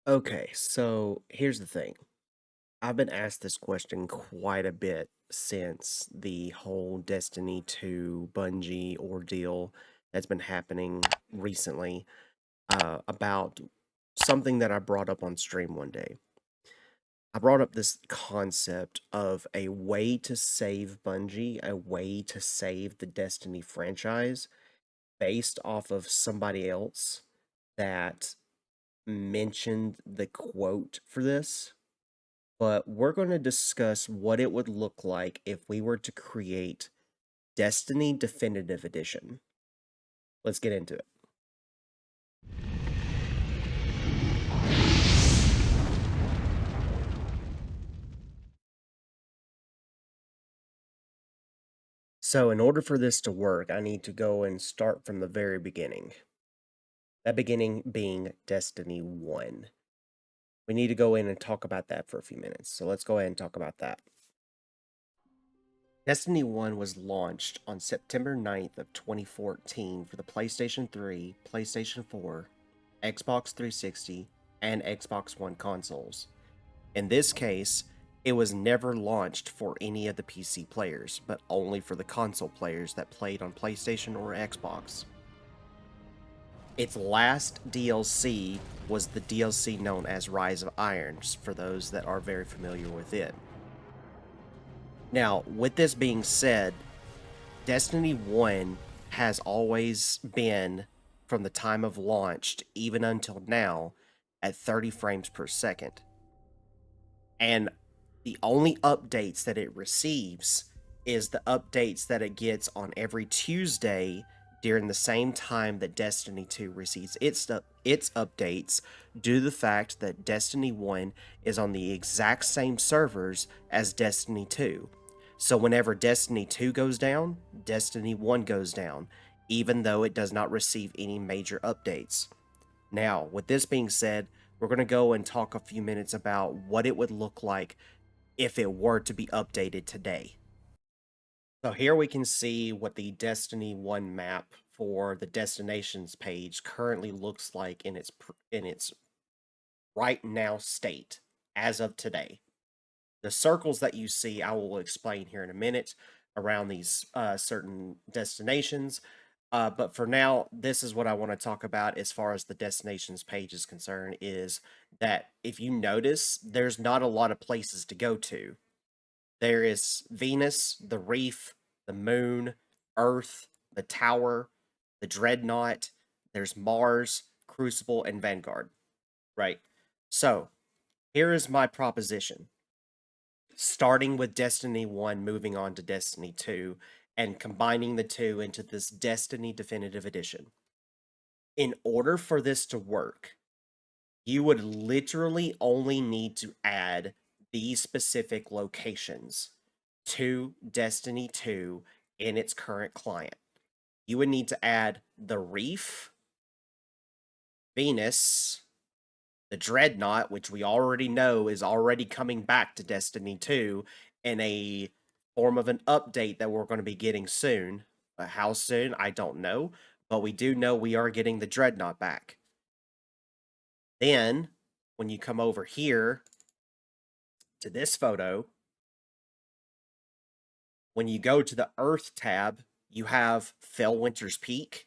Okay, so here's the thing. I've been asked this question quite a bit since the whole Destiny 2 Bungie ordeal that's been happening recently about something that I brought up on stream one day. I brought up this concept of a way to save Bungie, a way to save the Destiny franchise based off of somebody else that mentioned the quote for this. But we're going to discuss what it would look like if we were to create Destiny Definitive Edition. Let's get into it. So, in order for this to work, I need to go and start from the very beginning. That beginning being Destiny 1. We need to go in and talk about that for a few minutes. So, let's go ahead and talk about that. Destiny 1 was launched on September 9th of 2014 for the PlayStation 3, PlayStation 4, Xbox 360, and Xbox One consoles. In this case, it was never launched for any of the PC players, but only for the console players that played on PlayStation or Xbox. Its last DLC was the DLC known as Rise of Irons, for those that are very familiar with it. Now, with this being said, Destiny 1 has always been, from the time of launch even until now, at 30 frames per second. And the only updates that it receives is the updates that it gets on every Tuesday during the same time that Destiny 2 receives its updates, due to the fact that Destiny 1 is on the exact same servers as Destiny 2. So whenever Destiny 2 goes down, Destiny 1 goes down, even though it does not receive any major updates. Now, with this being said, we're going to go and talk a few minutes about what it would look like if it were to be updated today. So here we can see what the Destiny 1 map for the destinations page currently looks like in its right now state as of today. The circles that you see, I will explain here in a minute around these certain destinations. But for now, this is what I want to talk about as far as the destinations page is concerned, is that if you notice, there's not a lot of places to go to. There is Venus, the Reef, the Moon, Earth, the Tower, the Dreadnought, there's Mars, Crucible, and Vanguard, right? So, here is my proposition. Starting with Destiny 1, moving on to Destiny 2, and combining the two into this Destiny Definitive Edition. In order for this to work, you would literally only need to add these specific locations to Destiny 2 in its current client. You would need to add the Reef, Venus, the Dreadnought, which we already know is already coming back to Destiny 2 in a form of an update that we're going to be getting soon. But how soon, I don't know. But we do know we are getting the Dreadnought back. Then, when you come over here to this photo, when you go to the Earth tab, you have Fellwinter's Peak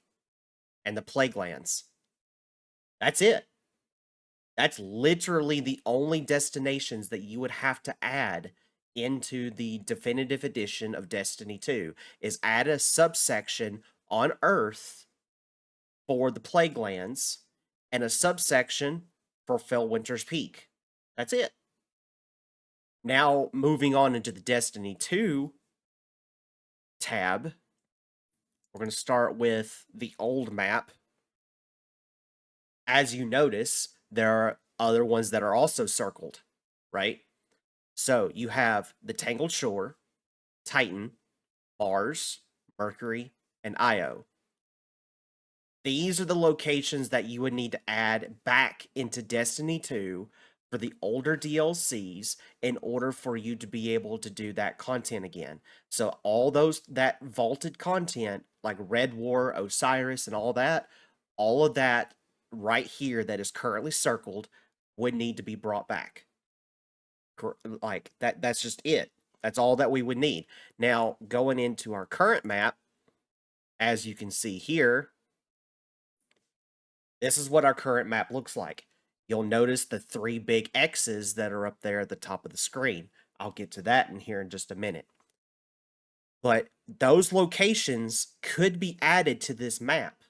and the Plaguelands. That's it. That's literally the only destinations that you would have to add into the definitive edition of Destiny 2, is add a subsection on Earth for the Plaguelands and a subsection for Fellwinter's Peak. That's it. Now, moving on into the Destiny 2 tab, we're going to start with the old map. As you notice, there are other ones that are also circled, right? So you have the Tangled Shore, Titan, Mars, Mercury, and Io. These are the locations that you would need to add back into Destiny 2 for the older DLCs in order for you to be able to do that content again. So all that vaulted content like Red War, Osiris, and all of that right here that is currently circled would need to be brought back. Like that's just it. That's all that we would need. Now, going into our current map, as you can see here, this is what our current map looks like. You'll notice the 3 big X's that are up there at the top of the screen. I'll get to that in here in just a minute. But those locations could be added to this map.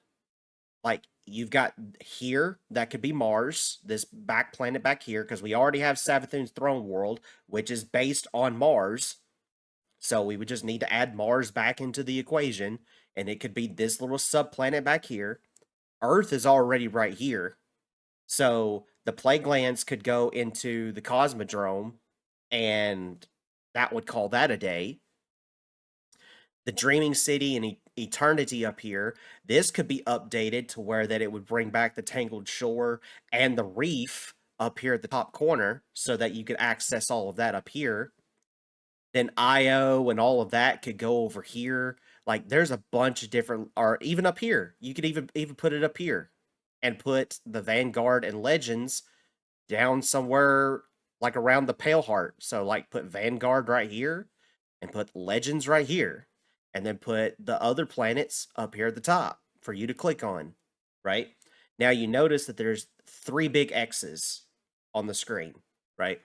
Like, you've got here, that could be Mars, this back planet back here, because we already have Savathun's throne world, which is based on Mars. So we would just need to add Mars back into the equation, and it could be this little subplanet back here. Earth is already right here. So the plague lands could go into the Cosmodrome, and that would call that a day. The Dreaming City and Eternity up here, this could be updated to where that it would bring back the Tangled Shore and the Reef up here at the top corner so that you could access all of that up here. Then IO and all of that could go over here. Like, there's a bunch of different, or even up here. You could even put it up here and put the Vanguard and Legends down somewhere like around the Pale Heart. So like put Vanguard right here and put Legends right here. And then put the other planets up here at the top for you to click on, right? Now you notice that there's 3 big X's on the screen, right?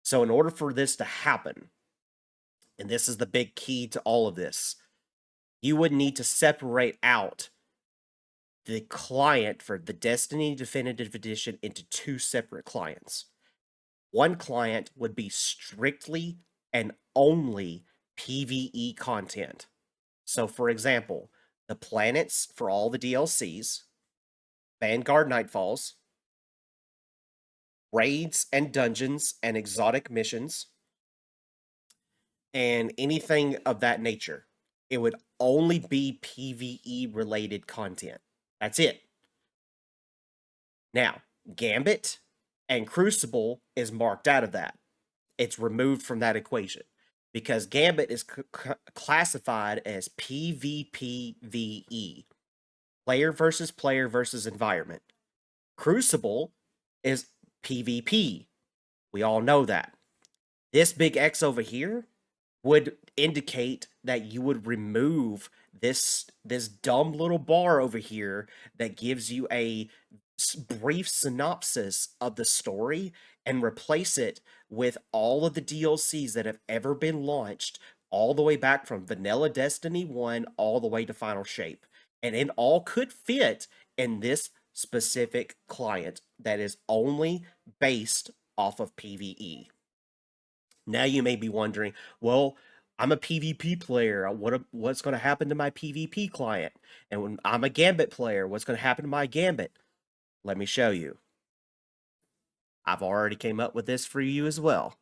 So in order for this to happen, and this is the big key to all of this, you would need to separate out the client for the Destiny Definitive Edition into 2 separate clients. One client would be strictly and only PvE content. So, for example, the planets for all the DLCs, Vanguard Nightfalls, raids and dungeons and exotic missions, and anything of that nature. It would only be PvE related content. That's it. Now, Gambit and Crucible is marked out of that. It's removed from that equation because Gambit is classified as PvPvE, player versus environment. Crucible is PvP. We all know that. This big X over here would indicate that you would remove this dumb little bar over here that gives you a brief synopsis of the story and replace it with all of the DLCs that have ever been launched, all the way back from Vanilla Destiny 1 all the way to Final Shape. And it all could fit in this specific client that is only based off of PvE. Now you may be wondering, well, I'm a PvP player. What's going to happen to my PvP client? And when I'm a Gambit player, what's going to happen to my Gambit? Let me show you. I've already came up with this for you as well.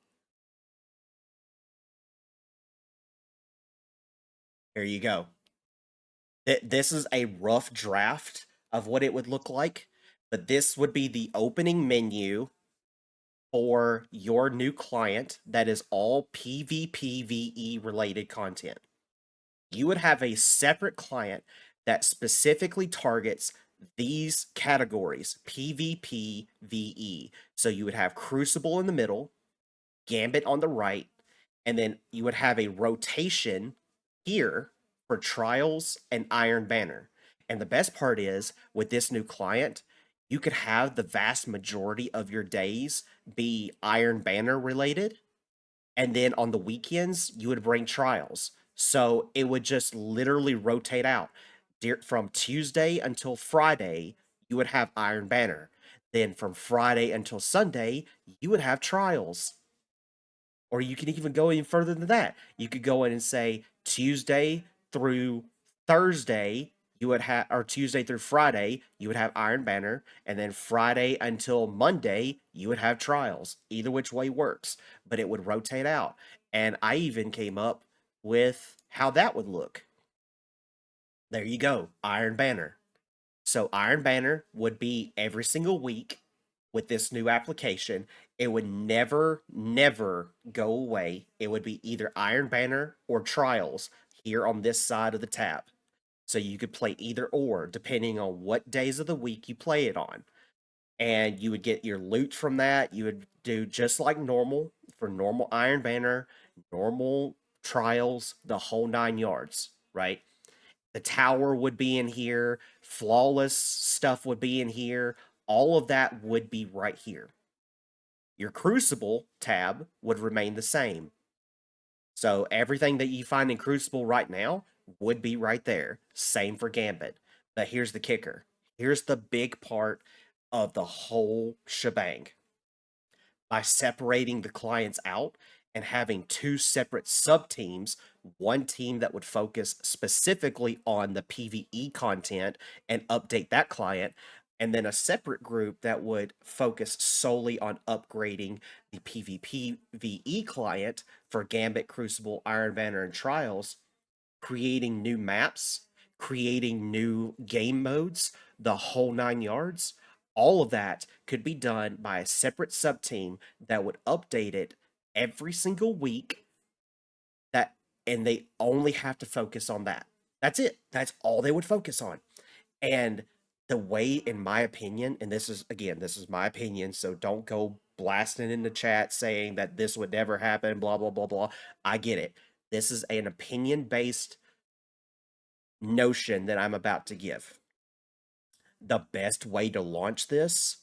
Here you go. This is a rough draft of what it would look like, but this would be the opening menu for your new client that is all PvPvE related content. You would have a separate client that specifically targets these categories, PvPvE. So you would have Crucible in the middle, Gambit on the right, and then you would have a rotation here for Trials and Iron Banner. And the best part is, with this new client, you could have the vast majority of your days be Iron Banner related. And then on the weekends, you would bring Trials. So it would just literally rotate out. From Tuesday until Friday, you would have Iron Banner. Then from Friday until Sunday, you would have Trials. Or you can even go even further than that. You could go in and say Tuesday through Thursday, you would have, or Tuesday through Friday, you would have Iron Banner, and then Friday until Monday, you would have Trials. Either which way works, but it would rotate out. And I even came up with how that would look. There you go, Iron Banner. So Iron Banner would be every single week with this new application. It would never go away. It would be either Iron Banner or Trials here on this side of the tab. So you could play either or, depending on what days of the week you play it on. and you would get your loot from that. You would do just like normal for normal Iron Banner, normal trials, the whole 9 yards, right? The tower would be in here, flawless stuff would be in here, all of that would be right here. Your Crucible tab would remain the same. So everything that you find in Crucible right now would be right there. Same for Gambit. But here's the kicker. Here's the big part of the whole shebang. By separating the clients out and having two separate sub teams, one team that would focus specifically on the PvE content and update that client, and then a separate group that would focus solely on upgrading the PvP VE client for Gambit, Crucible, Iron Banner, and Trials, creating new maps, creating new game modes, the whole 9 yards. All of that could be done by a separate sub team that would update it every single week. That and they only have to focus on that. That's it. That's all they would focus on. And the way, in my opinion, and this is again, this is my opinion, so don't go blasting in the chat saying that this would never happen, blah blah blah blah. I get it. This is an opinion based notion that I'm about to give. The best way to launch this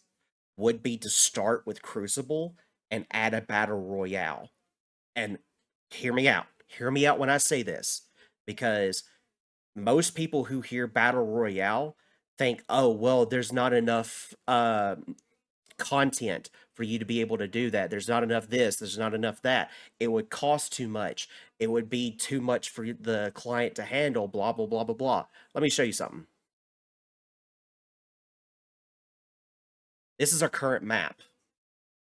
would be to start with Crucible and add a battle royale. And hear me out. Hear me out when I say this, because most people who hear battle royale think, oh, well, there's not enough content for you to be able to do that. There's not enough this, there's not enough that. It would cost too much. It would be too much for the client to handle, blah, blah, blah, blah, blah. Let me show you something. This is our current map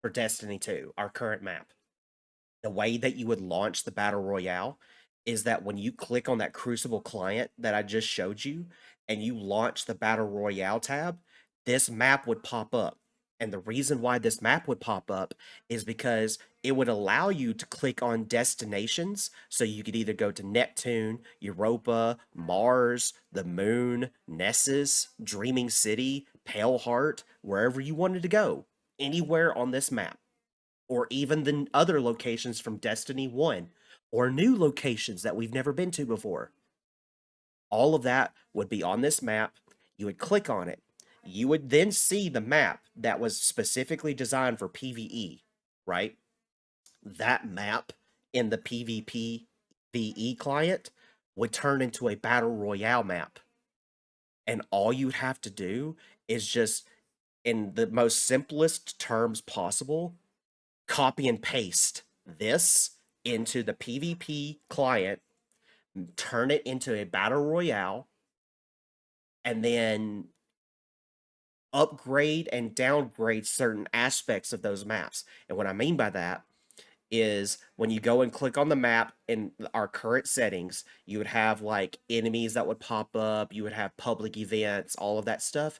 for Destiny 2, our current map. The way that you would launch the Battle Royale is that when you click on that Crucible client that I just showed you and you launch the Battle Royale tab, this map would pop up. And the reason why this map would pop up is because it would allow you to click on destinations. So you could either go to Neptune, Europa, Mars, the Moon, Nessus, Dreaming City, Pale Heart, wherever you wanted to go, anywhere on this map, or even the other locations from Destiny 1, or new locations that we've never been to before. All of that would be on this map. You would click on it. You would then see the map that was specifically designed for PvE, right? That map in the PvP VE client would turn into a Battle Royale map. And all you'd have to do is just, in the most simplest terms possible, copy and paste this into the PvP client, turn it into a battle royale, and then upgrade and downgrade certain aspects of those maps. And what I mean by that is when you go and click on the map in our current settings, you would have like enemies that would pop up, you would have public events, all of that stuff.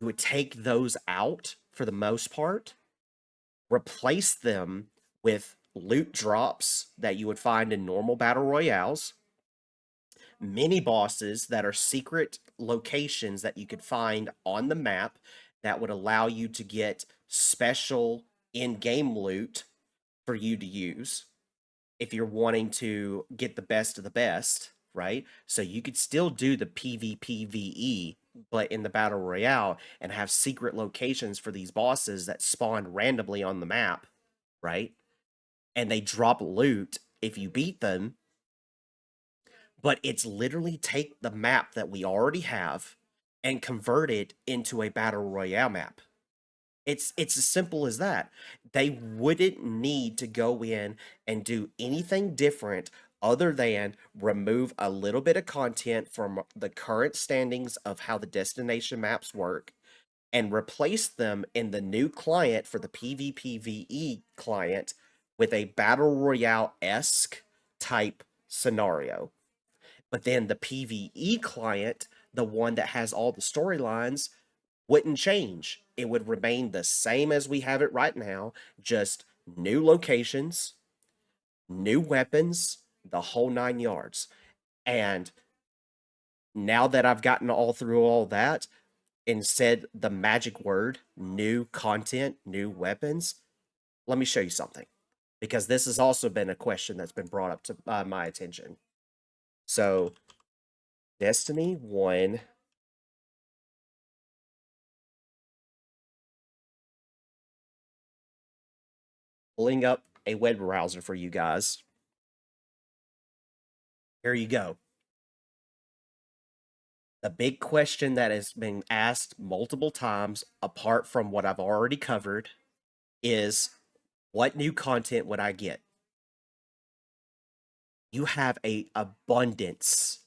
You would take those out for the most part, replace them with loot drops that you would find in normal battle royales, mini bosses that are secret locations that you could find on the map that would allow you to get special in-game loot for you to use if you're wanting to get the best of the best, right? So you could still do the PvPvE, but in the Battle Royale, and have secret locations for these bosses that spawn randomly on the map, right? And they drop loot if you beat them. But it's literally take the map that we already have and convert it into a Battle Royale map. It's as simple as that. They wouldn't need to go in and do anything different other than remove a little bit of content from the current standings of how the destination maps work and replace them in the new client for the PvPvE client with a Battle Royale-esque type scenario. But then the PvE client, the one that has all the storylines, wouldn't change. It would remain the same as we have it right now, just new locations, new weapons, the whole 9 yards. And now that I've gotten all through all that, and said the magic word, new content, new weapons, let me show you something. Because this has also been a question that's been brought up to my attention. So, Destiny 1. Pulling up a web browser for you guys. Here you go. The big question that has been asked multiple times, apart from what I've already covered, is what new content would I get? You have a abundance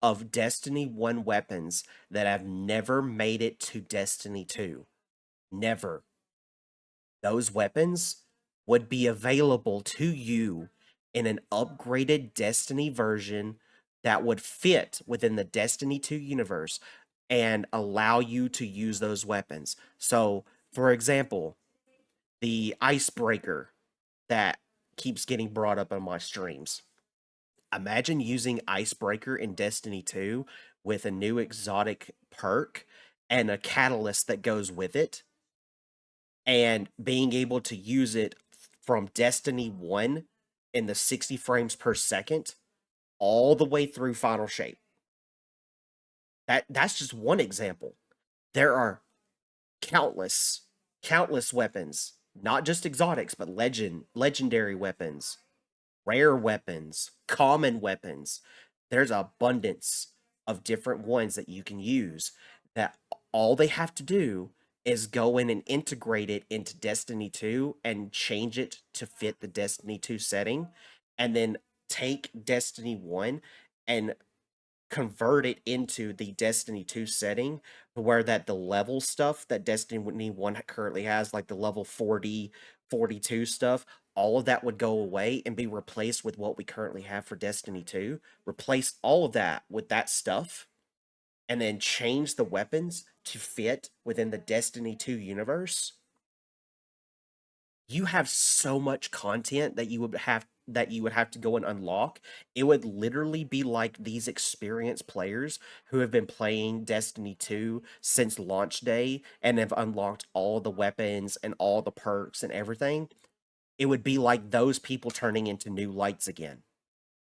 of Destiny 1 weapons that have never made it to Destiny 2. Never. Those weapons would be available to you in an upgraded Destiny version that would fit within the Destiny 2 universe and allow you to use those weapons. So, for example, the icebreaker that keeps getting brought up on my streams. Imagine using icebreaker in Destiny 2 with a new exotic perk and a catalyst that goes with it, and being able to use it from Destiny 1 in the 60 frames per second all the way through final shape. That's just one example. There are countless weapons, not just exotics, but legendary weapons, rare weapons, common weapons. There's abundance of different ones that you can use that all they have to do is go in and integrate it into Destiny 2 and change it to fit the Destiny 2 setting, and then take Destiny 1 and convert it into the Destiny 2 setting, where that the level stuff that Destiny 1 currently has, like the level 40, 42 stuff, all of that would go away and be replaced with what we currently have for Destiny 2. Replace all of that with that stuff, and then change the weapons to fit within the Destiny 2 universe. You have so much content that you would have to go and unlock. It would literally be like these experienced players who have been playing Destiny 2 since launch day and have unlocked all the weapons and all the perks and everything. It would be like those people turning into new lights again,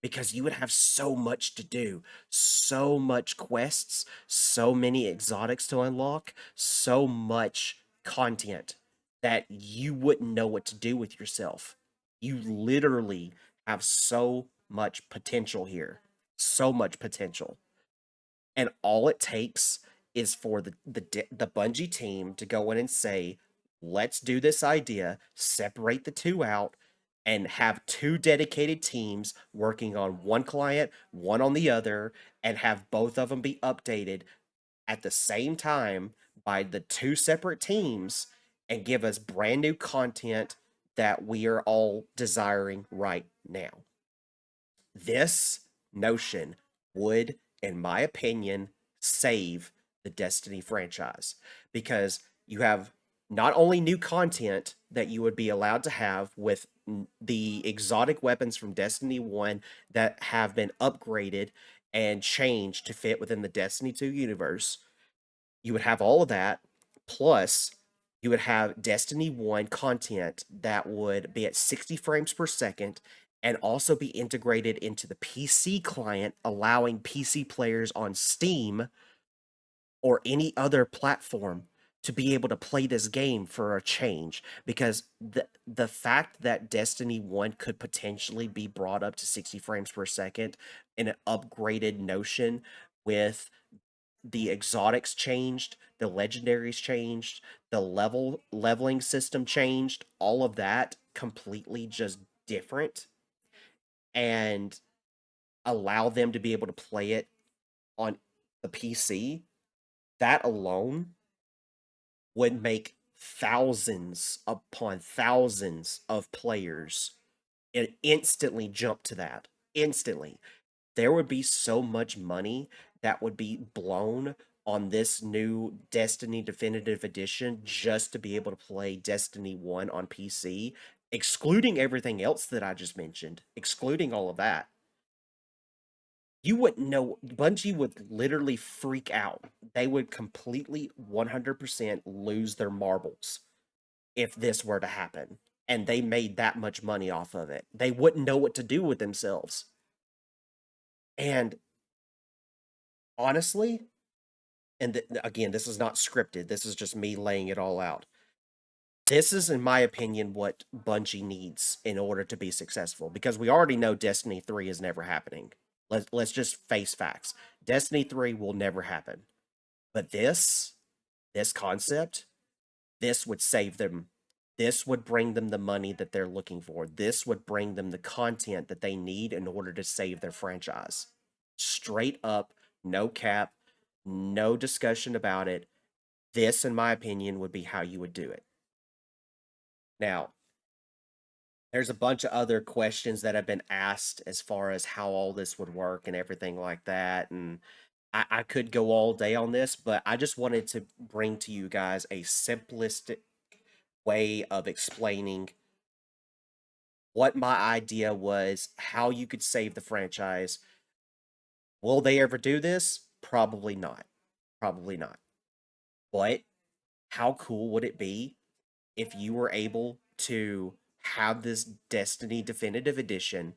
because you would have so much to do, so much quests, so many exotics to unlock, so much content that you wouldn't know what to do with yourself. You literally have so much potential here. So much potential. And all it takes is for the Bungie team to go in and say, let's do this idea, separate the two out, and have two dedicated teams working on one client, one on the other, and have both of them be updated at the same time by the two separate teams, and give us brand new content that we are all desiring right now. This notion would, in my opinion, save the Destiny franchise, because you have not only new content that you would be allowed to have with the exotic weapons from Destiny 1 that have been upgraded and changed to fit within the Destiny 2 universe. You would have all of that, plus you would have Destiny 1 content that would be at 60 frames per second and also be integrated into the PC client, allowing PC players on Steam or any other platform to be able to play this game for a change. Because the fact that Destiny 1 could potentially be brought up to 60 frames per second in an upgraded notion, with the exotics changed, the legendaries changed, the leveling system changed, all of that completely just different, and allow them to be able to play it on the PC, that alone would make thousands upon thousands of players and instantly jump to that. Instantly. There would be so much money that would be blown on this new Destiny Definitive Edition just to be able to play Destiny 1 on PC, excluding everything else that I just mentioned, excluding all of that. You wouldn't know. Bungie would literally freak out. They would completely 100% lose their marbles if this were to happen. And they made that much money off of it. They wouldn't know what to do with themselves. And honestly, and again, this is not scripted. This is just me laying it all out. This is, in my opinion, what Bungie needs in order to be successful. Because we already know Destiny 3 is never happening. Let's just face facts. Destiny 3 will never happen. But this concept, this would save them. This would bring them the money that they're looking for. This would bring them the content that they need in order to save their franchise. Straight up, no cap, no discussion about it. This, in my opinion, would be how you would do it. Now, there's a bunch of other questions that have been asked as far as how all this would work and everything like that. And I could go all day on this, but I just wanted to bring to you guys a simplistic way of explaining what my idea was, how you could save the franchise. Will they ever do this? Probably not. Probably not. But how cool would it be if you were able to have this Destiny Definitive Edition,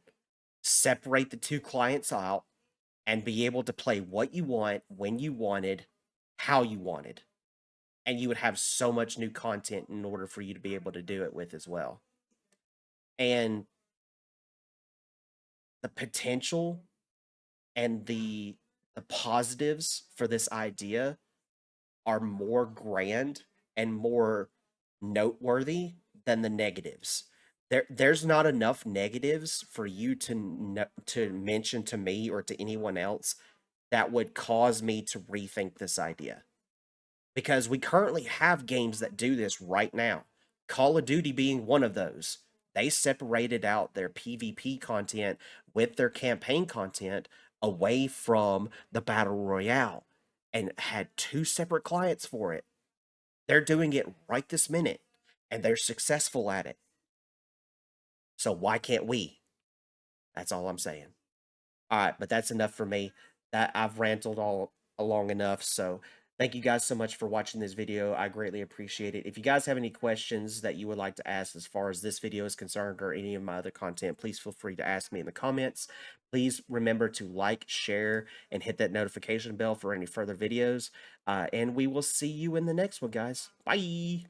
separate the two clients out, and be able to play what you want, when you wanted, how you wanted? And you would have so much new content in order for you to be able to do it with as well. And the potential and the positives for this idea are more grand and more noteworthy than the negatives. There's not enough negatives for you to mention to me or to anyone else that would cause me to rethink this idea. Because we currently have games that do this right now. Call of Duty being one of those. They separated out their PvP content with their campaign content away from the Battle Royale and had two separate clients for it. They're doing it right this minute and they're successful at it. So why can't we? That's all I'm saying. All right, but that's enough for me. That I've ranted all long enough. So thank you guys so much for watching this video. I greatly appreciate it. If you guys have any questions that you would like to ask as far as this video is concerned or any of my other content, please feel free to ask me in the comments. Please remember to like, share, and hit that notification bell for any further videos. And we will see you in the next one, guys. Bye.